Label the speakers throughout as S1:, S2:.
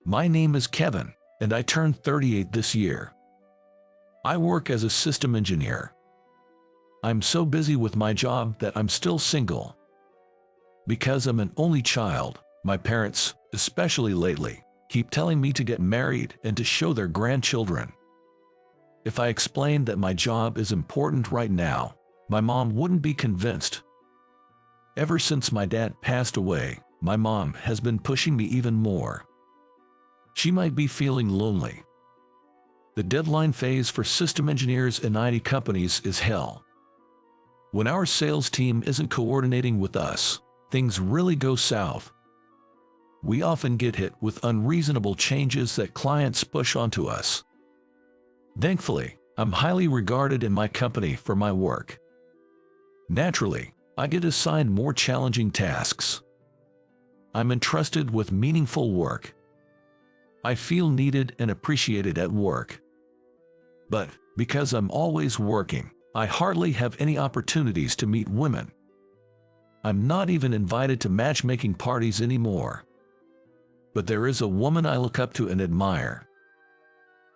S1: My name is Kevin, and I turned 38 this year. I work as a system engineer. I'm so busy with my job that I'm still single. Because I'm an only child, my parents, especially lately, keep telling me to get married and to show their grandchildren. If I explained that my job is important right now, my mom wouldn't be convinced. Ever since my dad passed away, my mom has been pushing me even more. She might be feeling lonely. The deadline phase for system engineers in IT companies is hell. When our sales team isn't coordinating with us, things really go south. We often get hit with unreasonable changes that clients push onto us. Thankfully, I'm highly regarded in my company for my work. Naturally, I get assigned more challenging tasks. I'm entrusted with meaningful work. I feel needed and appreciated at work. But, because I'm always working, I hardly have any opportunities to meet women. I'm not even invited to matchmaking parties anymore. But there is a woman I look up to and admire.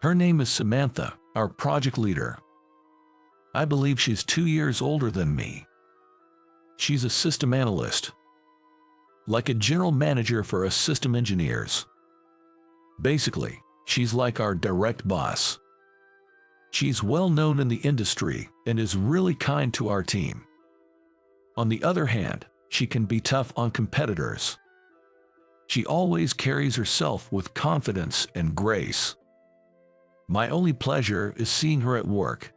S1: Her name is Samantha, our project leader. I believe she's 2 years older than me. She's a system analyst, like a general manager for us system engineers. Basically, she's like our direct boss. She's well known in the industry and is really kind to our team. On the other hand, she can be tough on competitors. She always carries herself with confidence and grace. My only pleasure is seeing her at work.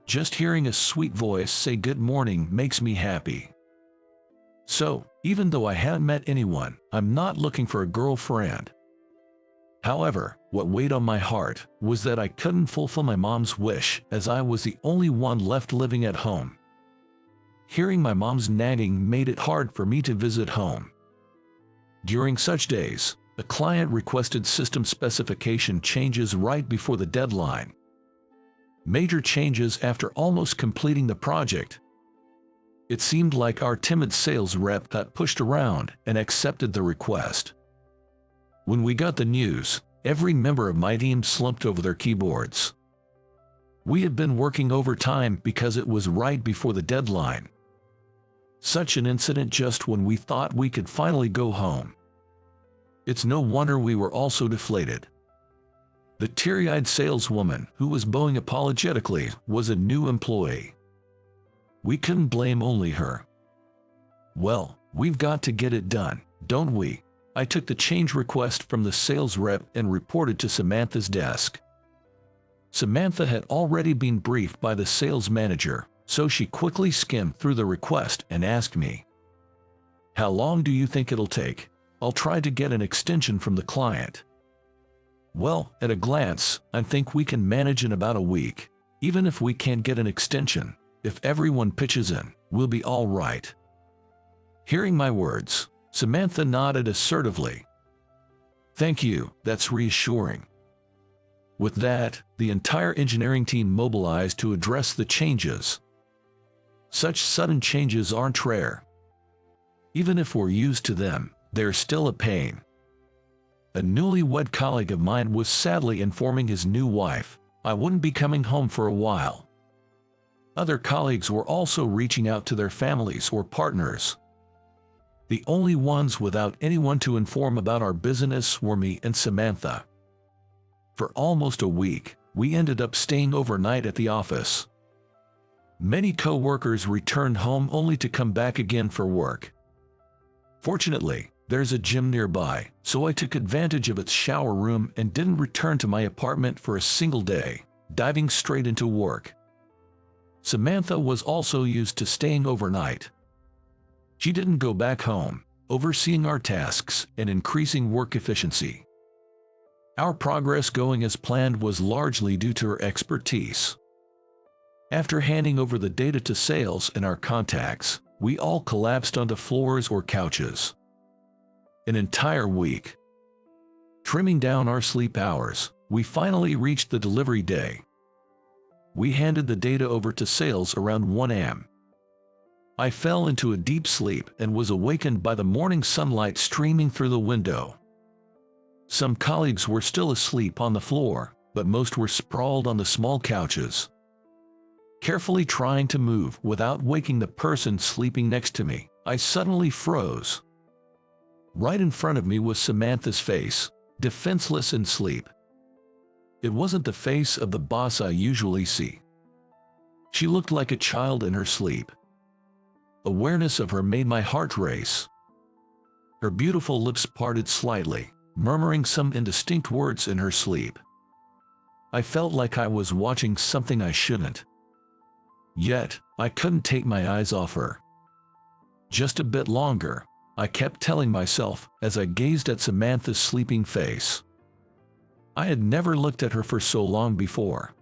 S1: Just hearing a sweet voice say good morning makes me happy. So, even though I haven't met anyone, I'm not looking for a girlfriend. However, what weighed on my heart was that I couldn't fulfill my mom's wish as I was the only one left living at home. Hearing my mom's nagging made it hard for me to visit home. During such days, a client requested system specification changes right before the deadline. Major changes after almost completing the project. It seemed like our timid sales rep got pushed around and accepted the request. When we got the news, every member of my team slumped over their keyboards. We had been working overtime because it was right before the deadline. Such an incident just when we thought we could finally go home. It's no wonder we were all so deflated. The teary-eyed saleswoman who was bowing apologetically was a new employee. We couldn't blame only her. Well, we've got to get it done, don't we? I took the change request from the sales rep and reported to Samantha's desk. Samantha had already been briefed by the sales manager, so she quickly skimmed through the request and asked me, "How long do you think it'll take? I'll try to get an extension from the client." Well, at a glance, I think we can manage in about a week. Even if we can't get an extension, if everyone pitches in, we'll be all right. Hearing my words, Samantha nodded assertively. "Thank you, that's reassuring." With that, the entire engineering team mobilized to address the changes. Such sudden changes aren't rare. Even if we're used to them, they're still a pain. A newlywed colleague of mine was sadly informing his new wife, "I wouldn't be coming home for a while." Other colleagues were also reaching out to their families or partners. The only ones without anyone to inform about our business were me and Samantha. For almost a week, we ended up staying overnight at the office. Many co-workers returned home only to come back again for work. Fortunately, there's a gym nearby, so I took advantage of its shower room and didn't return to my apartment for a single day, diving straight into work. Samantha was also used to staying overnight. She didn't go back home, overseeing our tasks and increasing work efficiency. Our progress going as planned was largely due to her expertise. After handing over the data to sales and our contacts, we all collapsed onto floors or couches. An entire week. Trimming down our sleep hours, we finally reached the delivery day. We handed the data over to sales around 1 a.m. I fell into a deep sleep and was awakened by the morning sunlight streaming through the window. Some colleagues were still asleep on the floor, but most were sprawled on the small couches. Carefully trying to move without waking the person sleeping next to me, I suddenly froze. Right in front of me was Samantha's face, defenseless in sleep. It wasn't the face of the boss I usually see. She looked like a child in her sleep. Awareness of her made my heart race. Her beautiful lips parted slightly, murmuring some indistinct words in her sleep. I felt like I was watching something I shouldn't. Yet, I couldn't take my eyes off her. Just a bit longer, I kept telling myself as I gazed at Samantha's sleeping face. I had never looked at her for so long before.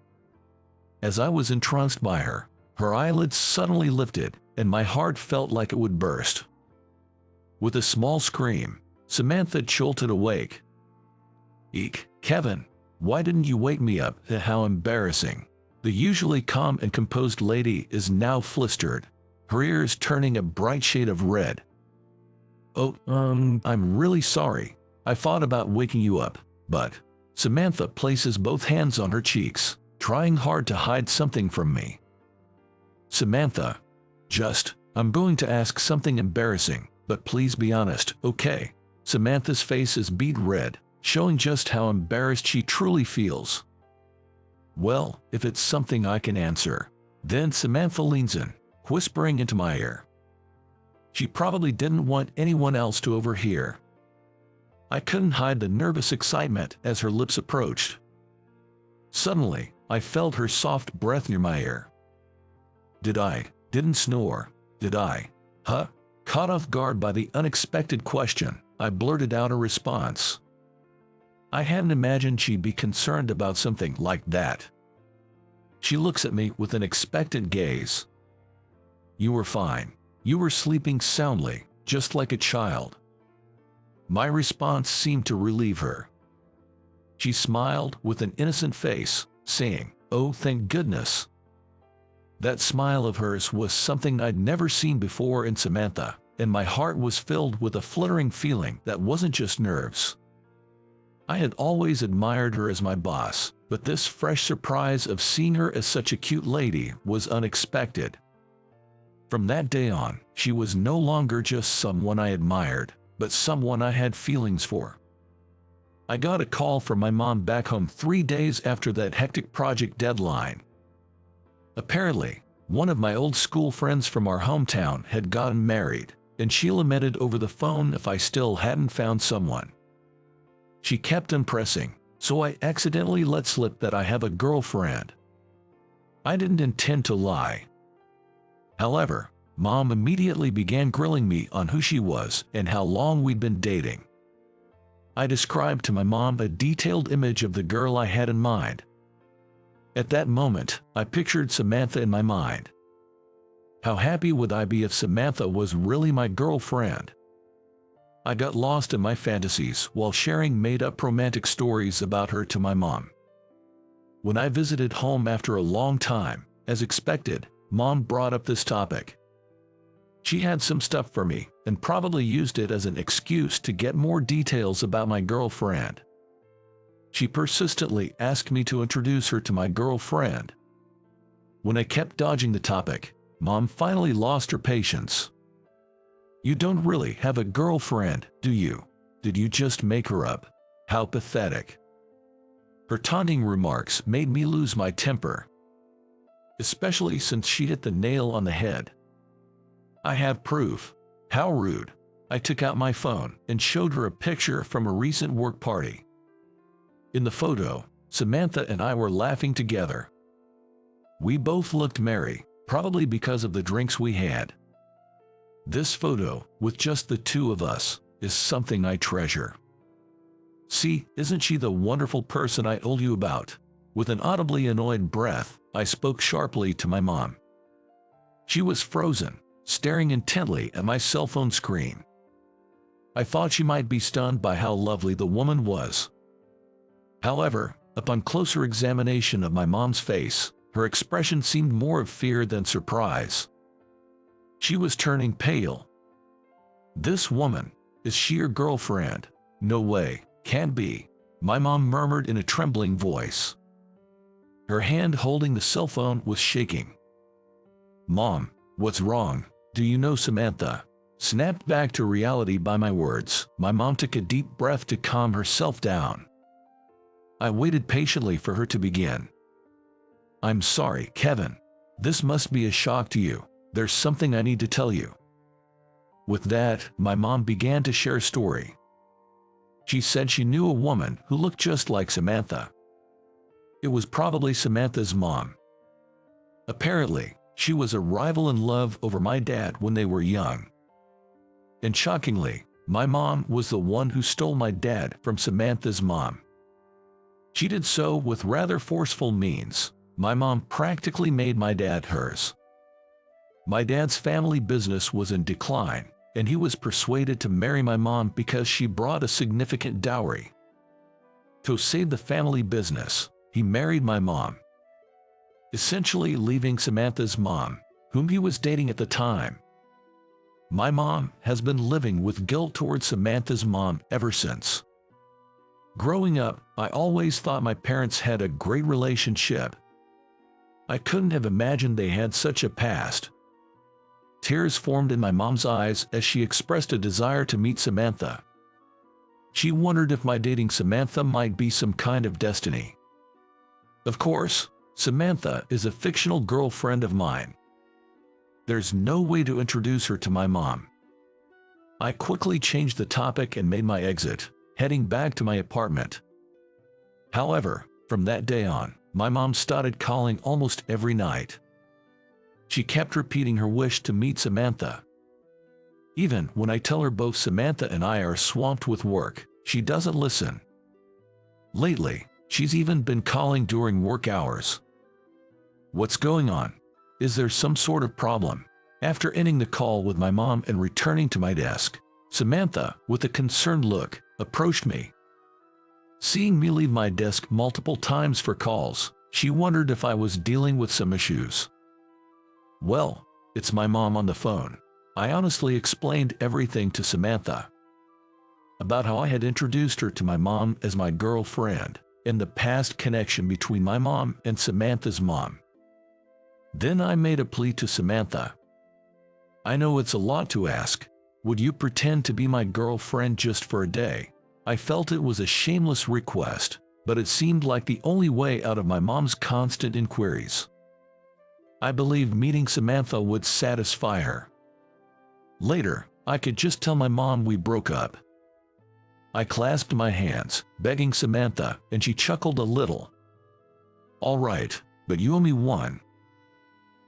S1: As I was entranced by her, her eyelids suddenly lifted, and my heart felt like it would burst. With a small scream, Samantha jolted awake. "Eek, Kevin, why didn't you wake me up?" How embarrassing. The usually calm and composed lady is now flustered, her ears turning a bright shade of red. "Oh, I'm really sorry. I thought about waking you up, but..." Samantha places both hands on her cheeks, trying hard to hide something from me. "Samantha, I'm going to ask something embarrassing, but please be honest, okay?" Samantha's face is beet red, showing just how embarrassed she truly feels. "Well, if it's something I can answer." Then Samantha leans in, whispering into my ear. She probably didn't want anyone else to overhear. I couldn't hide the nervous excitement as her lips approached. Suddenly, I felt her soft breath near my ear. Didn't snore, did I? Huh? Caught off guard by the unexpected question, I blurted out a response. I hadn't imagined she'd be concerned about something like that. She looks at me with an expectant gaze. "You were fine. You were sleeping soundly, just like a child." My response seemed to relieve her. She smiled with an innocent face, saying, "Oh, thank goodness." That smile of hers was something I'd never seen before in Samantha, and my heart was filled with a fluttering feeling that wasn't just nerves. I had always admired her as my boss, but this fresh surprise of seeing her as such a cute lady was unexpected. From that day on, she was no longer just someone I admired, but someone I had feelings for. I got a call from my mom back home 3 days after that hectic project deadline. Apparently, one of my old school friends from our hometown had gotten married, and she lamented over the phone if I still hadn't found someone. She kept impressing, so I accidentally let slip that I have a girlfriend. I didn't intend to lie. However, Mom immediately began grilling me on who she was and how long we'd been dating. I described to my mom a detailed image of the girl I had in mind. At that moment, I pictured Samantha in my mind. How happy would I be if Samantha was really my girlfriend? I got lost in my fantasies while sharing made-up romantic stories about her to my mom. When I visited home after a long time, as expected, Mom brought up this topic. She had some stuff for me and probably used it as an excuse to get more details about my girlfriend. She persistently asked me to introduce her to my girlfriend. When I kept dodging the topic, Mom finally lost her patience. "You don't really have a girlfriend, do you? Did you just make her up? How pathetic." Her taunting remarks made me lose my temper, especially since she hit the nail on the head. "I have proof." How rude. I took out my phone and showed her a picture from a recent work party. In the photo, Samantha and I were laughing together. We both looked merry, probably because of the drinks we had. This photo, with just the two of us, is something I treasure. "See, isn't she the wonderful person I told you about?" With an audibly annoyed breath, I spoke sharply to my mom. She was frozen, staring intently at my cell phone screen. I thought she might be stunned by how lovely the woman was. However, upon closer examination of my mom's face, her expression seemed more of fear than surprise. She was turning pale. "This woman, is she your girlfriend?" "No way, can't be." my mom murmured in a trembling voice. Her hand holding the cell phone was shaking. "Mom, what's wrong? Do you know Samantha?" Snapped back to reality by my words, my mom took a deep breath to calm herself down. I waited patiently for her to begin. "I'm sorry, Kevin. This must be a shock to you. There's something I need to tell you." With that, my mom began to share a story. She said she knew a woman who looked just like Samantha. It was probably Samantha's mom. Apparently, she was a rival in love over my dad when they were young. And shockingly, my mom was the one who stole my dad from Samantha's mom. She did so with rather forceful means. My mom practically made my dad hers. My dad's family business was in decline, and he was persuaded to marry my mom because she brought a significant dowry. To save the family business, he married my mom, essentially leaving Samantha's mom, whom he was dating at the time. My mom has been living with guilt towards Samantha's mom ever since. Growing up, I always thought my parents had a great relationship. I couldn't have imagined they had such a past. Tears formed in my mom's eyes as she expressed a desire to meet Samantha. She wondered if my dating Samantha might be some kind of destiny. Of course, Samantha is a fictional girlfriend of mine. There's no way to introduce her to my mom. I quickly changed the topic and made my exit, heading back to my apartment. However, from that day on, my mom started calling almost every night. She kept repeating her wish to meet Samantha. Even when I tell her both Samantha and I are swamped with work, she doesn't listen. Lately, she's even been calling during work hours. What's going on? Is there some sort of problem? After ending the call with my mom and returning to my desk, Samantha, with a concerned look, approached me. Seeing me leave my desk multiple times for calls, she wondered if I was dealing with some issues. "Well, it's my mom on the phone." I honestly explained everything to Samantha. About how I had introduced her to my mom as my girlfriend, and the past connection between my mom and Samantha's mom. Then I made a plea to Samantha. "I know it's a lot to ask. Would you pretend to be my girlfriend just for a day?" I felt it was a shameless request, but it seemed like the only way out of my mom's constant inquiries. I believed meeting Samantha would satisfy her. Later, I could just tell my mom we broke up. I clasped my hands, begging Samantha, and she chuckled a little. "All right, but you owe me one."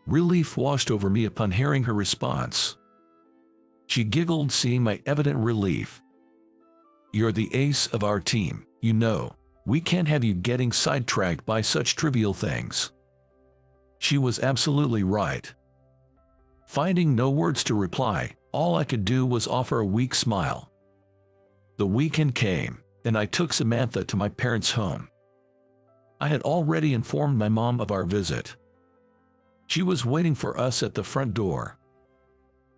S1: Relief washed over me upon hearing her response. She giggled, seeing my evident relief. "You're the ace of our team, you know. We can't have you getting sidetracked by such trivial things." She was absolutely right. Finding no words to reply, all I could do was offer a weak smile. The weekend came, and I took Samantha to my parents' home. I had already informed my mom of our visit. She was waiting for us at the front door.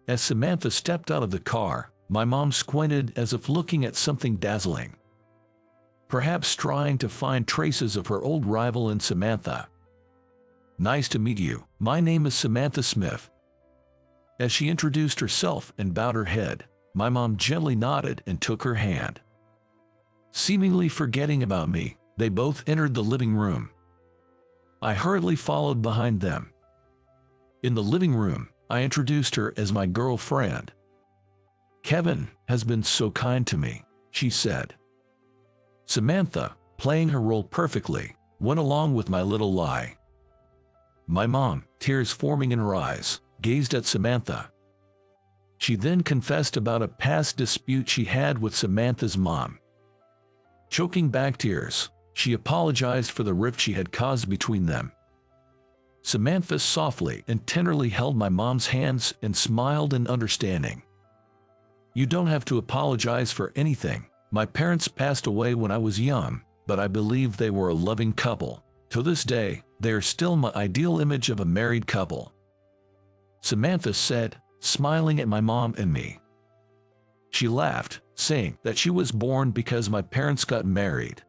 S1: As Samantha stepped out of the car, my mom squinted as if looking at something dazzling. Perhaps trying to find traces of her old rival in Samantha. "Nice to meet you. My name is Samantha Smith." As she introduced herself and bowed her head, my mom gently nodded and took her hand. Seemingly forgetting about me, they both entered the living room. I hurriedly followed behind them. In the living room, I introduced her as my girlfriend. "Kevin has been so kind to me," she said. Samantha, playing her role perfectly, went along with my little lie. My mom, tears forming in her eyes, gazed at Samantha. She then confessed about a past dispute she had with Samantha's mom. Choking back tears, she apologized for the rift she had caused between them. Samantha softly and tenderly held my mom's hands and smiled in understanding. "You don't have to apologize for anything. My parents passed away when I was young, but I believe they were a loving couple. To this day, they are still my ideal image of a married couple," Samantha said, smiling at my mom and me. She laughed, saying that she was born because my parents got married.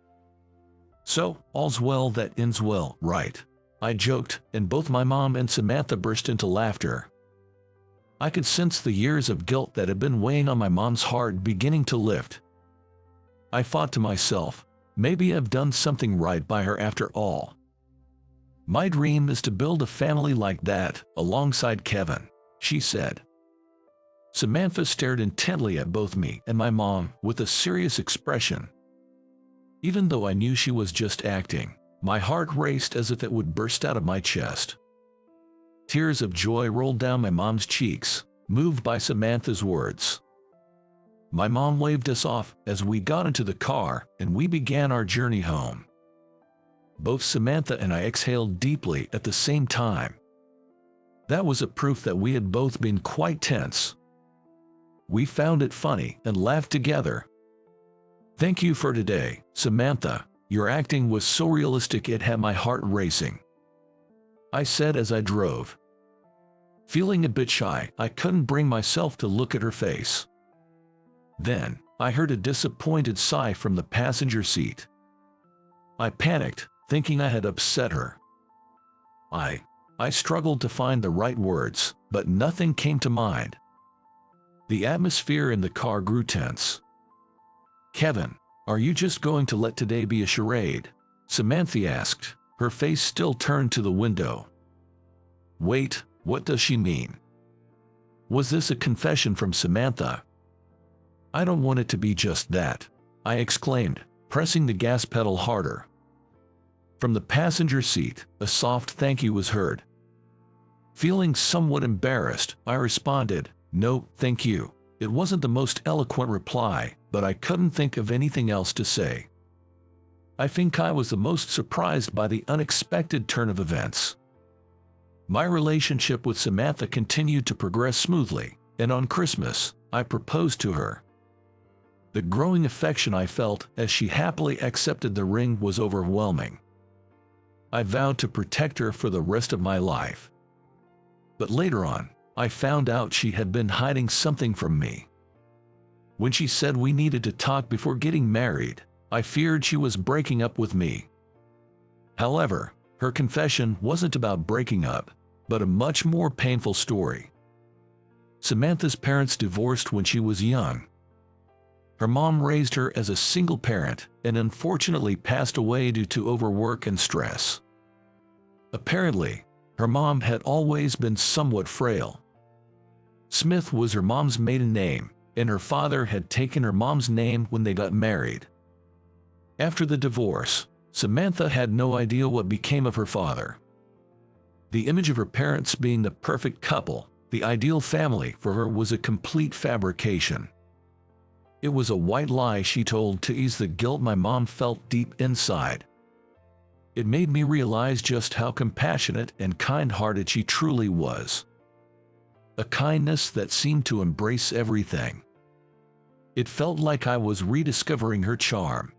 S1: So, all's well that ends well, right? I joked, and both my mom and Samantha burst into laughter. I could sense the years of guilt that had been weighing on my mom's heart beginning to lift. I thought to myself, maybe I've done something right by her after all. My dream is to build a family like that, alongside Kevin, she said. Samantha stared intently at both me and my mom with a serious expression. Even though I knew she was just acting, my heart raced as if it would burst out of my chest. Tears of joy rolled down my mom's cheeks, moved by Samantha's words. My mom waved us off as we got into the car and we began our journey home. Both Samantha and I exhaled deeply at the same time. That was a proof that we had both been quite tense. We found it funny and laughed together. Thank you for today, Samantha. Your acting was so realistic it had my heart racing, I said as I drove. Feeling a bit shy, I couldn't bring myself to look at her face. Then, I heard a disappointed sigh from the passenger seat. I panicked, thinking I had upset her. I struggled to find the right words, but nothing came to mind. The atmosphere in the car grew tense. Kevin, are you just going to let today be a charade? Samantha asked, her face still turned to the window. Wait, what does she mean? Was this a confession from Samantha? I don't want it to be just that, I exclaimed, pressing the gas pedal harder. From the passenger seat, a soft thank you was heard. Feeling somewhat embarrassed, I responded, no, thank you. It wasn't the most eloquent reply, but I couldn't think of anything else to say. I think I was the most surprised by the unexpected turn of events. My relationship with Samantha continued to progress smoothly, and on Christmas, I proposed to her. The growing affection I felt as she happily accepted the ring was overwhelming. I vowed to protect her for the rest of my life. But later on, I found out she had been hiding something from me. When she said we needed to talk before getting married, I feared she was breaking up with me. However, her confession wasn't about breaking up, but a much more painful story. Samantha's parents divorced when she was young. Her mom raised her as a single parent and unfortunately passed away due to overwork and stress. Apparently, her mom had always been somewhat frail. Smith was her mom's maiden name, and her father had taken her mom's name when they got married. After the divorce, Samantha had no idea what became of her father. The image of her parents being the perfect couple, the ideal family for her, was a complete fabrication. It was a white lie she told to ease the guilt my mom felt deep inside. It made me realize just how compassionate and kind-hearted she truly was. A kindness that seemed to embrace everything. It felt like I was rediscovering her charm.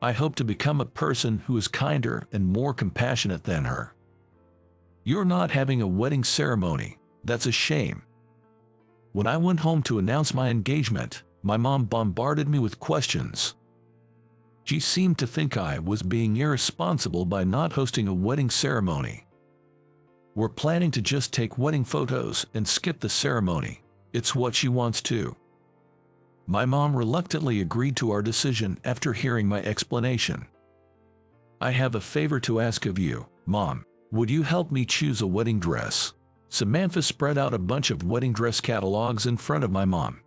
S1: I hope to become a person who is kinder and more compassionate than her. You're not having a wedding ceremony. That's a shame. When I went home to announce my engagement, my mom bombarded me with questions. She seemed to think I was being irresponsible by not hosting a wedding ceremony. We're planning to just take wedding photos and skip the ceremony. It's what she wants to. My mom reluctantly agreed to our decision after hearing my explanation. I have a favor to ask of you, Mom. Would you help me choose a wedding dress? Samantha spread out a bunch of wedding dress catalogs in front of my mom.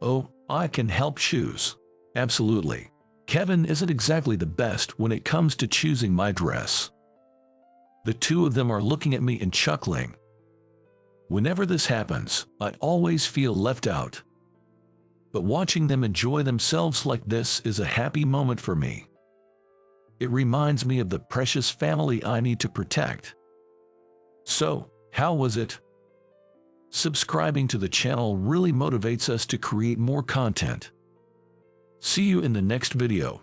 S1: Oh, I can help choose. Absolutely. Kevin isn't exactly the best when it comes to choosing my dress. The two of them are looking at me and chuckling. Whenever this happens, I always feel left out. But watching them enjoy themselves like this is a happy moment for me. It reminds me of the precious family I need to protect. So, how was it? Subscribing to the channel really motivates us to create more content. See you in the next video.